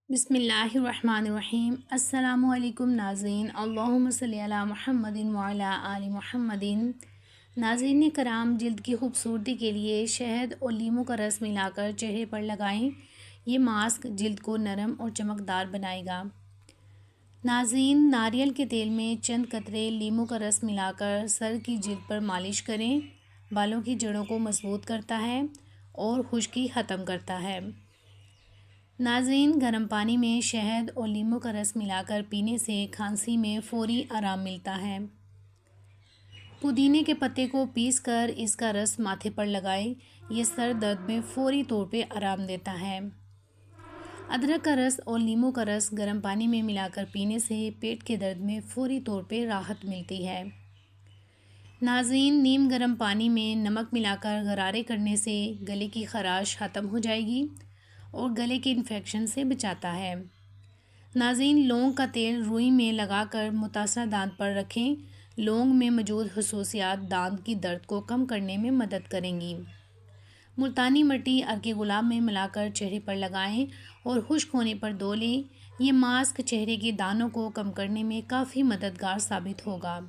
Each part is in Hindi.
बिस्मिल्लाहिर्रहमानिर्रहीम। अस्सलामुअलैकुम नाज़रीन, अल्लाहुम्मा सल्ली अला मुहम्मदिन व अला आलि मुहम्मदिन। नाज़रीन कराम, जिल्द की खूबसूरती के लिए शहद और लीमू का रस मिलाकर चेहरे पर लगाएं। ये मास्क जिल्द को नरम और चमकदार बनाएगा। नाज़रीन, नारियल के तेल में चंद कतरे लीमू का रस मिलाकर सर की जिल्द पर मालिश करें। बालों की जड़ों को मजबूत करता है और खुश्की ख़त्म करता है। नाज़रीन, गर्म पानी में शहद और नींबू का रस मिलाकर पीने से खांसी में फ़ौरी आराम मिलता है। पुदीने के पत्ते को पीसकर इसका रस माथे पर लगाएं। ये सर दर्द में फ़ौरी तौर पे आराम देता है। अदरक का रस और नींबू का रस गर्म पानी में मिलाकर पीने से पेट के दर्द में फ़ौरी तौर पे राहत मिलती है। नाज़रीन, नीम गर्म पानी में नमक मिलाकर गरारे करने से गले की ख़राश ख़त्म हो जाएगी और गले के इन्फेक्शन से बचाता है। नाज़रीन, लौंग का तेल रुई में लगाकर मुतासरा दांत पर रखें। लौंग में मौजूद खसूसियात दांत की दर्द को कम करने में मदद करेंगी। मुल्तानी मिट्टी अर्के गुलाब में मिलाकर चेहरे पर लगाएं और खुश्क होने पर धो लें। ये मास्क चेहरे के दानों को कम करने में काफ़ी मददगार साबित होगा।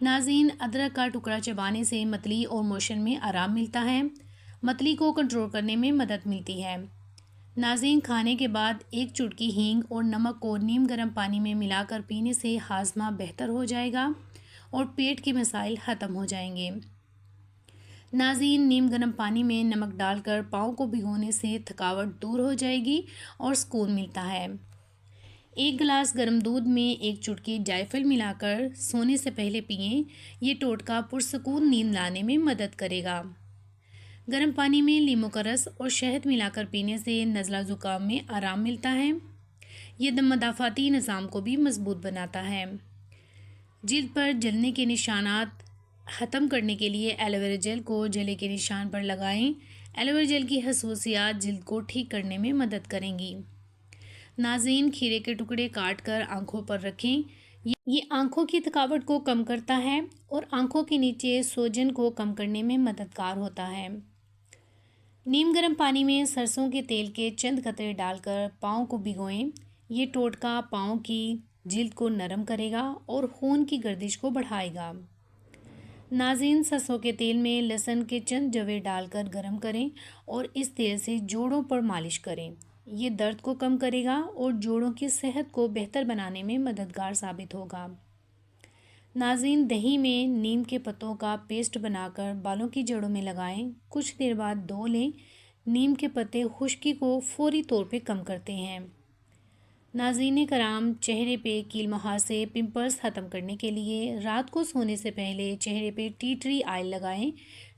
नाज़रीन, अदरक का टुकड़ा चबाने से मतली और मोशन में आराम मिलता है। मतली को कंट्रोल करने में मदद मिलती है। नाज़रीन, खाने के बाद एक चुटकी हींग और नमक को नीम गर्म पानी में मिलाकर पीने से हाजमा बेहतर हो जाएगा और पेट के मसाइल ख़त्म हो जाएंगे। नाज़रीन, नीम गर्म पानी में नमक डालकर पाँव को भिगोने से थकावट दूर हो जाएगी और सुकून मिलता है। एक गिलास गर्म दूध में एक चुटकी जायफल मिलाकर सोने से पहले पिएं। ये टोटका पुरसकून नींद लाने में मदद करेगा। गर्म पानी में लीमू का रस और शहद मिलाकर पीने से नज़ला ज़ुकाम में आराम मिलता है। ये मदाफ़ाती निज़ाम को भी मजबूत बनाता है। जिल्द पर जलने के निशानात ख़त्म करने के लिए एलोवेरा जेल को जले के निशान पर लगाएं। एलोवेरा जेल की खसूसियात जिल्द को ठीक करने में मदद करेंगी। नाज़रीन, खीरे के टुकड़े काट कर आँखों पर रखें। ये आँखों की थकावट को कम करता है और आँखों के नीचे सोजन को कम करने में मददगार होता है। नीम गर्म पानी में सरसों के तेल के चंद कतरे डालकर पाँव को भिगोएं। ये टोटका पाँव की जिल्द को नरम करेगा और खून की गर्दिश को बढ़ाएगा। नाज़रीन, सरसों के तेल में लहसुन के चंद जवे डालकर गरम करें और इस तेल से जोड़ों पर मालिश करें। ये दर्द को कम करेगा और जोड़ों की सेहत को बेहतर बनाने में मददगार साबित होगा। नाज़रीन, दही में नीम के पत्तों का पेस्ट बनाकर बालों की जड़ों में लगाएं। कुछ देर बाद धो लें। नीम के पत्ते खुश्की को फ़ौरी तौर पे कम करते हैं। नाज़रीन कराम, चेहरे पे कील मुहासे पिंपल्स ख़त्म करने के लिए रात को सोने से पहले चेहरे पे टी ट्री ऑयल लगाएं।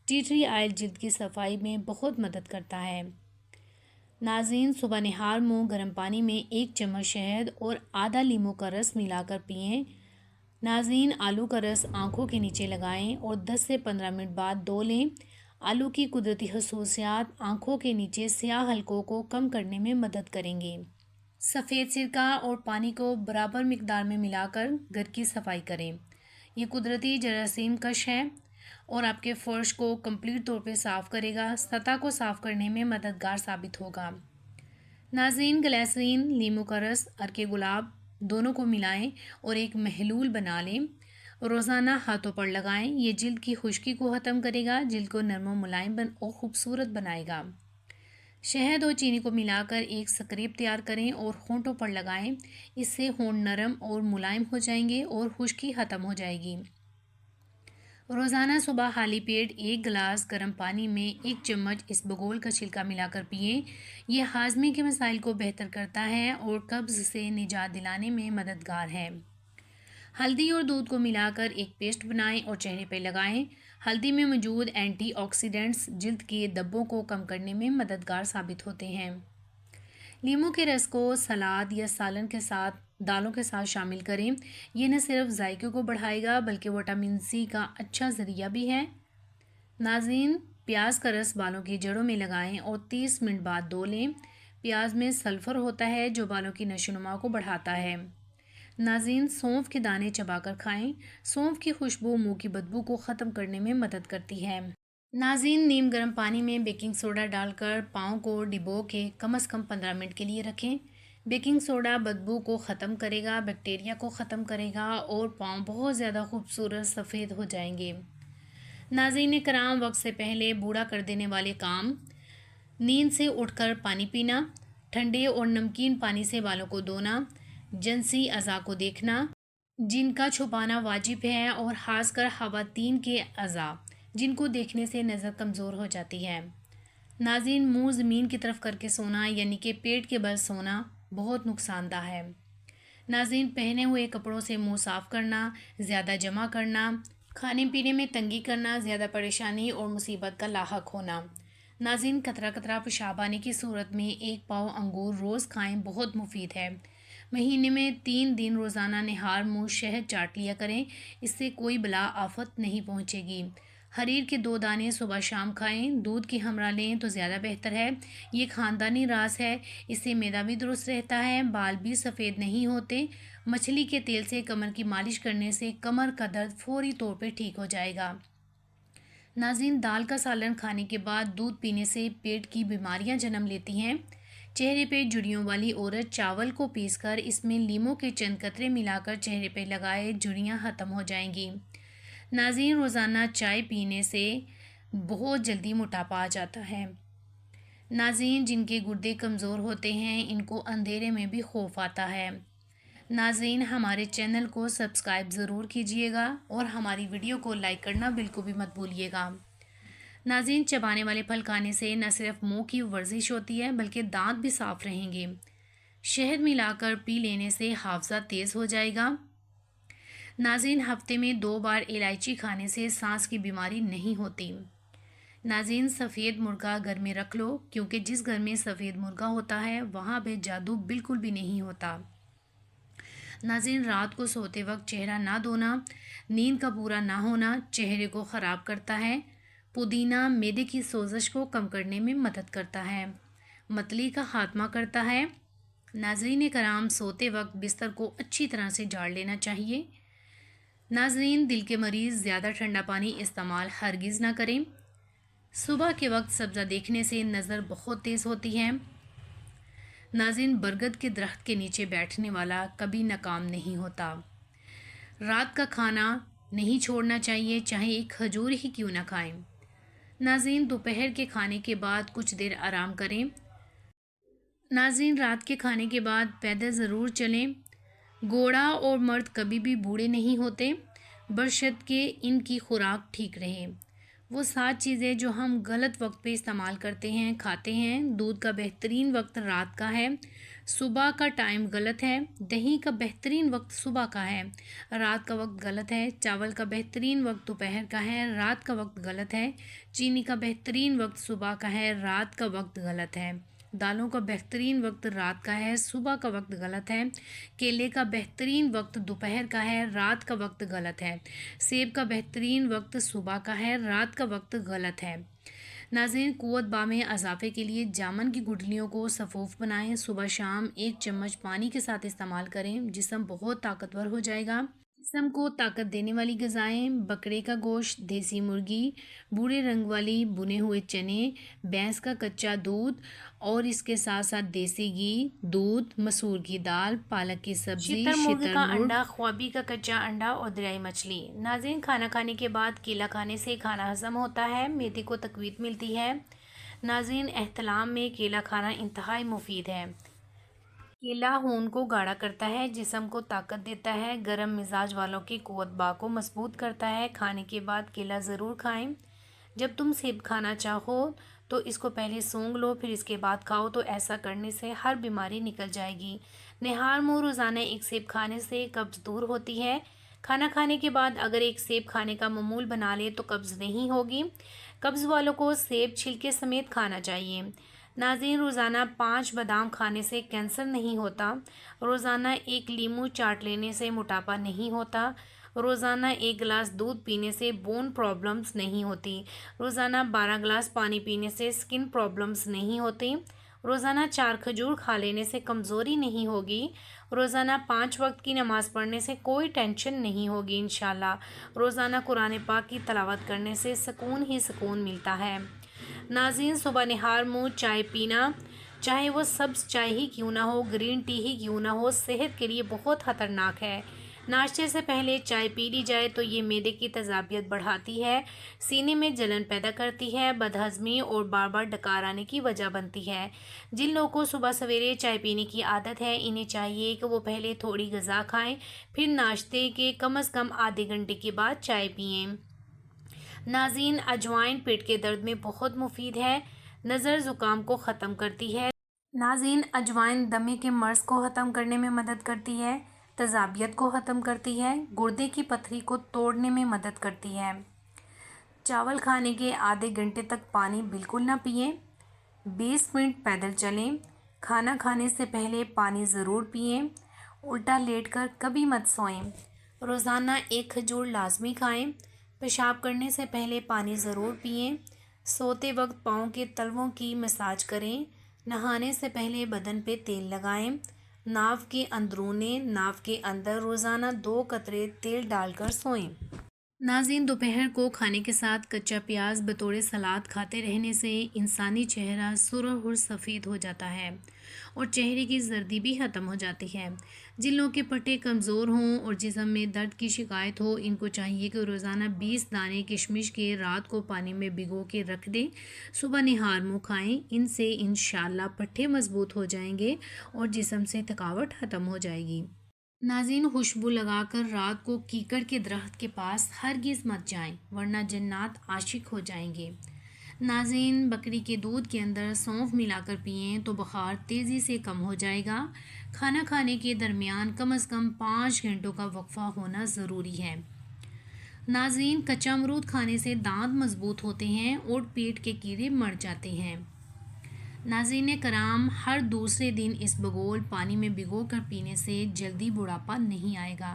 टी ट्री ऑयल जिल्द की सफाई में बहुत मदद करता है। नाज़रीन, सुबह निहार मुँह गर्म पानी में एक चम्मच शहद और आधा लीमू का रस मिलाकर पिएँ। नाज़रीन, आलू का रस आँखों के नीचे लगाएं और 10 से 15 मिनट बाद धो लें। आलू की कुदरती खसूसियात आँखों के नीचे स्याह हलकों को कम करने में मदद करेंगे। सफ़ेद सिरका और पानी को बराबर मिकदार में मिलाकर घर की सफाई करें। ये कुदरती जरासीम कश है और आपके फर्श को कंप्लीट तौर पे साफ़ करेगा। सतह को साफ़ करने में मददगार साबित होगा। नाज़रीन, ग्लिसरीन, नींबू का रस, अर्के गुलाब दोनों को मिलाएं और एक महलूल बना लें। रोज़ाना हाथों पर लगाएं। ये जिल्द की खुश्की को ख़त्म करेगा, जिल्द को नरम और मुलायम और ख़ूबसूरत बनाएगा। शहद और चीनी को मिलाकर एक स्क्रब तैयार करें और होंठों पर लगाएं। इससे होंठ नरम और मुलायम हो जाएंगे और खुश्की ख़त्म हो जाएगी। रोज़ाना सुबह खाली पेट एक गिलास गर्म पानी में एक चम्मच इसबगोल का छिलका मिलाकर पिएं। यह हाजमे के मसाइल को बेहतर करता है और कब्ज़ से निजात दिलाने में मददगार है। हल्दी और दूध को मिलाकर एक पेस्ट बनाएं और चेहरे पर लगाएं। हल्दी में मौजूद एंटीऑक्सीडेंट्स जिल्द के धब्बों को कम करने में मददगार साबित होते हैं। नींबू के रस को सलाद या सालन के साथ दालों के साथ शामिल करें। यह न सिर्फ जायके को बढ़ाएगा बल्कि विटामिन सी का अच्छा ज़रिया भी है। नाज़रीन, प्याज का रस बालों की जड़ों में लगाएं और 30 मिनट बाद धो लें। प्याज में सल्फ़र होता है जो बालों की नशोनुमा को बढ़ाता है। नाज़रीन, सौंफ के दाने चबाकर खाएं। सौंफ की खुशबू मुंह की बदबू को ख़त्म करने में मदद करती है। नाज़रीन, नीम गर्म पानी में बेकिंग सोडा डालकर पाँव को डिबो के कम से कम 15 मिनट के लिए रखें। बेकिंग सोडा बदबू को ख़त्म करेगा, बैक्टीरिया को ख़त्म करेगा और पाँव बहुत ज़्यादा खूबसूरत सफ़ेद हो जाएंगे। नाज़रीन कराम, वक्त से पहले बूढ़ा कर देने वाले काम: नींद से उठकर पानी पीना, ठंडे और नमकीन पानी से बालों को धोना, जिनसी अज़ा को देखना जिनका छुपाना वाजिब है, और ख़ासकर ख़वातीन के अज़ा जिनको देखने से नज़र कमज़ोर हो जाती है। नाज़रीन, मुंह ज़मीन की तरफ करके सोना यानी कि पेट के बल सोना बहुत नुकसानदा है। नाज़रीन, पहने हुए कपड़ों से मुंह साफ़ करना, ज़्यादा जमा करना, खाने पीने में तंगी करना, ज़्यादा परेशानी और मुसीबत का लाहक होना। नाज़रीन, कतरा कतरा पेशाब आने की सूरत में 1 पाव अंगूर रोज़ खाएं, बहुत मुफीद है। महीने में 3 दिन रोज़ाना निहार मुँह शहद चाट लिया करें, इससे कोई बला आफत नहीं पहुँचेगी। हरीर के 2 दाने सुबह शाम खाएं, दूध की हमरा लें तो ज़्यादा बेहतर है। ये ख़ानदानी राज है, इससे मैदा भी दुरुस्त रहता है, बाल भी सफ़ेद नहीं होते। मछली के तेल से कमर की मालिश करने से कमर का दर्द फौरी तौर पे ठीक हो जाएगा। नाज़रीन, दाल का सालन खाने के बाद दूध पीने से पेट की बीमारियां जन्म लेती हैं। चेहरे पे झुर्रियों वाली औरत चावल को पीसकर इसमें लीमों के चंद कतरे मिलाकर चेहरे पे लगाए, झुर्रियां ख़त्म हो जाएंगी। नाज़रीन, रोज़ाना चाय पीने से बहुत जल्दी मोटापा आ जाता है। नाज़रीन, जिनके गुर्दे कमज़ोर होते हैं, इनको अंधेरे में भी खौफ आता है। नाज़रीन, हमारे चैनल को सब्सक्राइब ज़रूर कीजिएगा और हमारी वीडियो को लाइक करना बिल्कुल भी मत भूलिएगा। नाज़रीन, चबाने वाले फल खाने से न सिर्फ मुंह की वर्जिश होती है बल्कि दांत भी साफ रहेंगे। शहद मिलाकर पी लेने से हाफजा तेज़ हो जाएगा। नाज़रीन, हफ्ते में 2 बार इलायची खाने से सांस की बीमारी नहीं होती। नाज़रीन, सफ़ेद मुर्गा घर में रख लो, क्योंकि जिस घर में सफ़ेद मुर्गा होता है वहाँ पे जादू बिल्कुल भी नहीं होता। नाज़रीन, रात को सोते वक्त चेहरा ना धोना, नींद का पूरा ना होना चेहरे को ख़राब करता है। पुदीना मैदे की सोजश को कम करने में मदद करता है, मतली का खात्मा करता है। नाज़रीन कराम, सोते वक्त बिस्तर को अच्छी तरह से झाड़ लेना चाहिए। नाज़रीन, दिल के मरीज़ ज़्यादा ठंडा पानी इस्तेमाल हरगिज़ ना करें। सुबह के वक्त सब्ज़ा देखने से नज़र बहुत तेज़ होती है। नाज़रीन, बरगद के दरख्त के नीचे बैठने वाला कभी नाकाम नहीं होता। रात का खाना नहीं छोड़ना चाहिए, चाहे एक खजूर ही क्यों ना खाएं। नाज़रीन, दोपहर के खाने के बाद कुछ देर आराम करें। नाज़रीन, रात के खाने के बाद पैदल ज़रूर चलें। घोड़ा और मर्द कभी भी बूढ़े नहीं होते, बशर्ते कि इनकी खुराक ठीक रहे। वो 7 चीज़ें जो हम गलत वक्त पे इस्तेमाल करते हैं, खाते हैं। दूध का बेहतरीन वक्त रात का है, सुबह का टाइम गलत है। दही का बेहतरीन वक्त सुबह का है, रात का वक्त गलत है। चावल का बेहतरीन वक्त दोपहर का है, रात का वक्त गलत है। चीनी का बेहतरीन वक्त सुबह का है, रात का वक्त गलत है। दालों का बेहतरीन वक्त रात का है, सुबह का वक्त गलत है। केले का बेहतरीन वक्त दोपहर का है, रात का वक्त गलत है। सेब का बेहतरीन वक्त सुबह का है, रात का वक्त गलत है। नाज़रीन, क़ुव्वत बा में इजाफे के लिए जामन की गुठलियों को सफ़ूफ बनाएं। सुबह शाम 1 चम्मच पानी के साथ इस्तेमाल करें, जिस्म बहुत ताकतवर हो जाएगा। जिस्म को ताकत देने वाली ग़िज़ाएँ: बकरे का गोश्त, देसी मुर्गी, भूरे रंग वाली बुने हुए चने, भैंस का कच्चा दूध और इसके साथ साथ देसी घी, दूध, मसूर की दाल, पालक की सब्ज़ी, मुर्गी का अंडा, ख्वाबी का कच्चा अंडा और दरियाई मछली। नाज़रीन, खाना खाने के बाद केला खाने से खाना हज़म होता है, मैदे को तक़वीत मिलती है। नाज़रीन, एहतलाम में केला खाना इंतहाई मुफीद है। केला खून को गाढ़ा करता है, जिस्म को ताकत देता है, गर्म मिजाज वालों की क़ुव्वत बा को मजबूत करता है। खाने के बाद केला ज़रूर खाएं। जब तुम सेब खाना चाहो तो इसको पहले सूंघ लो, फिर इसके बाद खाओ, तो ऐसा करने से हर बीमारी निकल जाएगी। निहार मुँह रोज़ाना 1 सेब खाने से कब्ज़ दूर होती है। खाना खाने के बाद अगर 1 सेब खाने का मामूल बना ले तो कब्ज़ नहीं होगी। कब्ज़ वालों को सेब छिलके समेत खाना चाहिए। नाज़रीन, रोज़ाना 5 बादाम खाने से कैंसर नहीं होता। रोज़ाना 1 लीमू चाट लेने से मोटापा नहीं होता। रोज़ाना 1 गिलास दूध पीने से बोन प्रॉब्लम्स नहीं होती। रोज़ाना 12 गिलास पानी पीने से स्किन प्रॉब्लम्स नहीं होती। रोज़ाना 4 खजूर खा लेने से कमज़ोरी नहीं होगी। रोज़ाना 5 वक्त की नमाज़ पढ़ने से कोई टेंशन नहीं होगी इंशाल्लाह। रोज़ाना कुरान पाक की तलावत करने से सुकून ही सुकून मिलता है। नाज़रीन, सुबह निहार मुँह चाय पीना चाहे वो सब्ज़ चाय ही क्यों ना हो, ग्रीन टी ही क्यों ना हो, सेहत के लिए बहुत ख़तरनाक है। नाश्ते से पहले चाय पी ली जाए तो ये मैदे की तेज़ाबियत बढ़ाती है, सीने में जलन पैदा करती है, बदहज़मी और बार बार डकार आने की वजह बनती है। जिन लोगों को सुबह सवेरे चाय पीने की आदत है, इन्हें चाहिए कि वो पहले थोड़ी ग़िज़ा खाएं, फिर नाश्ते के कम से कम आधे घंटे के बाद चाय पिएं। नाज़रीन, अजवाइन पेट के दर्द में बहुत मुफीद है, नज़र ज़ुकाम को ख़त्म करती है। नाज़रीन, अजवाइन दमे के मर्ज़ को ख़त्म करने में मदद करती है, तेज़ाबियत को ख़त्म करती है, गुर्दे की पथरी को तोड़ने में मदद करती है। चावल खाने के आधे घंटे तक पानी बिल्कुल ना पिएं, 20 मिनट पैदल चलें, खाना खाने से पहले पानी ज़रूर पिएं, उल्टा लेटकर कभी मत सोएं, रोज़ाना एक खजूर लाजमी खाएं, पेशाब करने से पहले पानी ज़रूर पिएं, सोते वक्त पाँव के तलवों की मसाज करें, नहाने से पहले बदन पे तेल लगाएं, नाव के अंदरूने नाव के अंदर रोज़ाना 2 कतरे तेल डालकर सोएं। नाज़रीन, दोपहर को खाने के साथ कच्चा प्याज बतौर सलाद खाते रहने से इंसानी चेहरा सुर्ख और सफ़ेद हो जाता है और चेहरे की जर्दी भी ख़त्म हो जाती है। जिन लोगों के पट्टे कमज़ोर हों और जिस्म में दर्द की शिकायत हो, इनको चाहिए कि रोज़ाना 20 दाने किशमिश के रात को पानी में भिगो के रख दें, सुबह निहार मुँह खाएँ। इनसे इंशाअल्लाह पट्टे मज़बूत हो जाएंगे और जिस्म से थकावट ख़त्म हो जाएगी। नाज़रीन, खुशबू लगाकर रात को कीकड़ के दरख्त के पास हरगिज़ मत जाएं, वरना जन्नात आशिक हो जाएंगे। नाज़रीन, बकरी के दूध के अंदर सौंफ मिलाकर पिएं तो बुखार तेज़ी से कम हो जाएगा। खाना खाने के दरमियान कम से कम 5 घंटों का वक्फा होना ज़रूरी है। नाज़रीन, कच्चा अमरूद खाने से दांत मजबूत होते हैं और पेट के कीड़े मर जाते हैं। नाज़रीन कराम, हर दूसरे दिन इस बगोल पानी में भिगो कर पीने से जल्दी बुढ़ापा नहीं आएगा।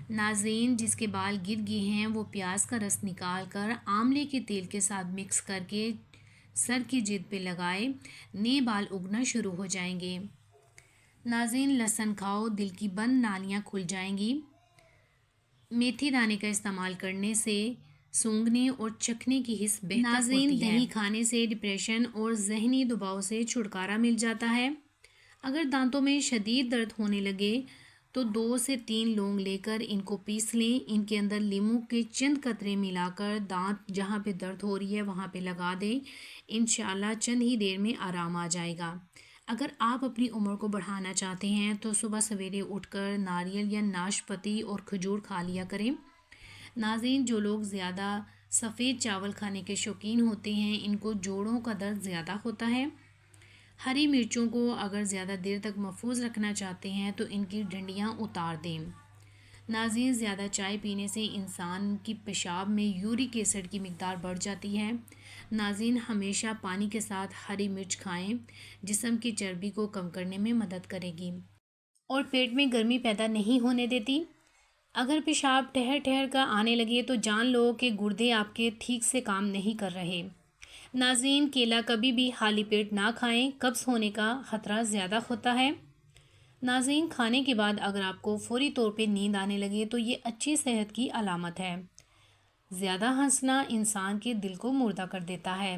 नाज़रीन, जिसके बाल गिर गए हैं वो प्याज का रस निकाल कर आंवले के तेल के साथ मिक्स करके सर की जिद पे लगाए, नए बाल उगना शुरू हो जाएंगे। नाज़रीन, लहसुन खाओ, दिल की बंद नालियाँ खुल जाएंगी। मेथी दाने का इस्तेमाल करने से सूंघने और चखने की हिस्स बेहतर होती है। दही खाने से डिप्रेशन और जहनी दबाव से छुटकारा मिल जाता है। अगर दांतों में शदीद दर्द होने लगे तो 2 से 3 लौंग लेकर इनको पीस लें, इनके अंदर नींबू के चंद कतरे मिलाकर दांत जहाँ पे दर्द हो रही है वहाँ पे लगा दें, इंशाल्लाह चंद ही देर में आराम आ जाएगा। अगर आप अपनी उम्र को बढ़ाना चाहते हैं तो सुबह सवेरे उठकर नारियल या नाशपाती और खजूर खा लिया करें। नाज़रीन, जो लोग ज़्यादा सफ़ेद चावल खाने के शौकीन होते हैं, इनको जोड़ों का दर्द ज़्यादा होता है। हरी मिर्चों को अगर ज़्यादा देर तक महफूज रखना चाहते हैं तो इनकी डंडियाँ उतार दें। नाज़रीन, ज़्यादा चाय पीने से इंसान की पेशाब में यूरिक एसिड की मिकदार बढ़ जाती है। नाज़रीन, हमेशा पानी के साथ हरी मिर्च खाएं, जिस्म की चर्बी को कम करने में मदद करेगी और पेट में गर्मी पैदा नहीं होने देती। अगर पेशाब ठहर ठहर कर आने लगे तो जान लो कि गुर्दे आपके ठीक से काम नहीं कर रहे। नाज़रीन, केला कभी भी खाली पेट ना खाएं, कब्ज़ होने का ख़तरा ज़्यादा होता है। नाज़रीन, खाने के बाद अगर आपको फौरी तौर पे नींद आने लगे तो ये अच्छी सेहत की अलामत है। ज़्यादा हंसना इंसान के दिल को मुर्दा कर देता है।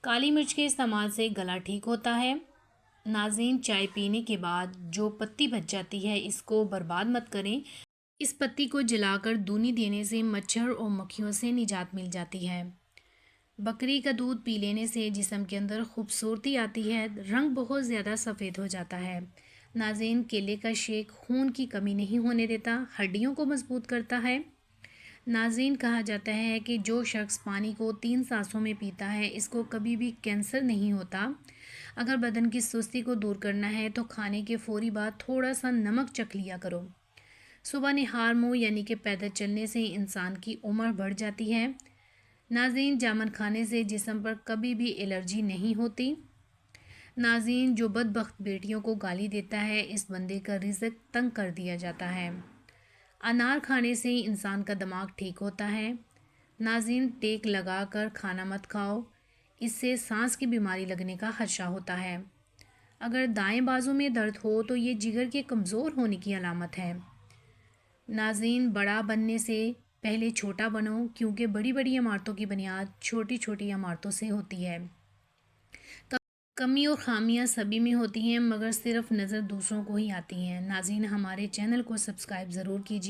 काली मिर्च के इस्तेमाल से गला ठीक होता है। नाज़रीन, चाय पीने के बाद जो पत्ती बच जाती है इसको बर्बाद मत करें। इस पत्ती को जलाकर दूनी देने से मच्छर और मक्खियों से निजात मिल जाती है। बकरी का दूध पी लेने से जिस्म के अंदर खूबसूरती आती है, रंग बहुत ज़्यादा सफ़ेद हो जाता है। नाज़रीन, केले का शेक खून की कमी नहीं होने देता, हड्डियों को मजबूत करता है। नाज़रीन, कहा जाता है कि जो शख्स पानी को 3 सांसों में पीता है इसको कभी भी कैंसर नहीं होता। अगर बदन की सुस्ती को दूर करना है तो खाने के फ़ौरी बाद थोड़ा सा नमक चख लिया करो। सुबह निहार मुँह यानी कि पैदल चलने से इंसान की उम्र बढ़ जाती है। नाज़रीन, जामुन खाने से जिस्म पर कभी भी एलर्जी नहीं होती। नाज़रीन, जो बदबख्त बेटियों को गाली देता है इस बंदे का रिज़्क तंग कर दिया जाता है। अनार खाने से इंसान का दिमाग ठीक होता है। नाज़रीन, टेक लगा कर खाना मत खाओ, इससे सांस की बीमारी लगने का खदशा होता है। अगर दाएं बाजू में दर्द हो तो ये जिगर के कमज़ोर होने की अलामत है। नाज़रीन, बड़ा बनने से पहले छोटा बनो, क्योंकि बड़ी बड़ी इमारतों की बुनियाद छोटी छोटी इमारतों से होती है। कमी और ख़ामियाँ सभी में होती हैं, मगर सिर्फ नज़र दूसरों को ही आती हैं। नाज़रीन, हमारे चैनल को सब्सक्राइब ज़रूर कीजिए।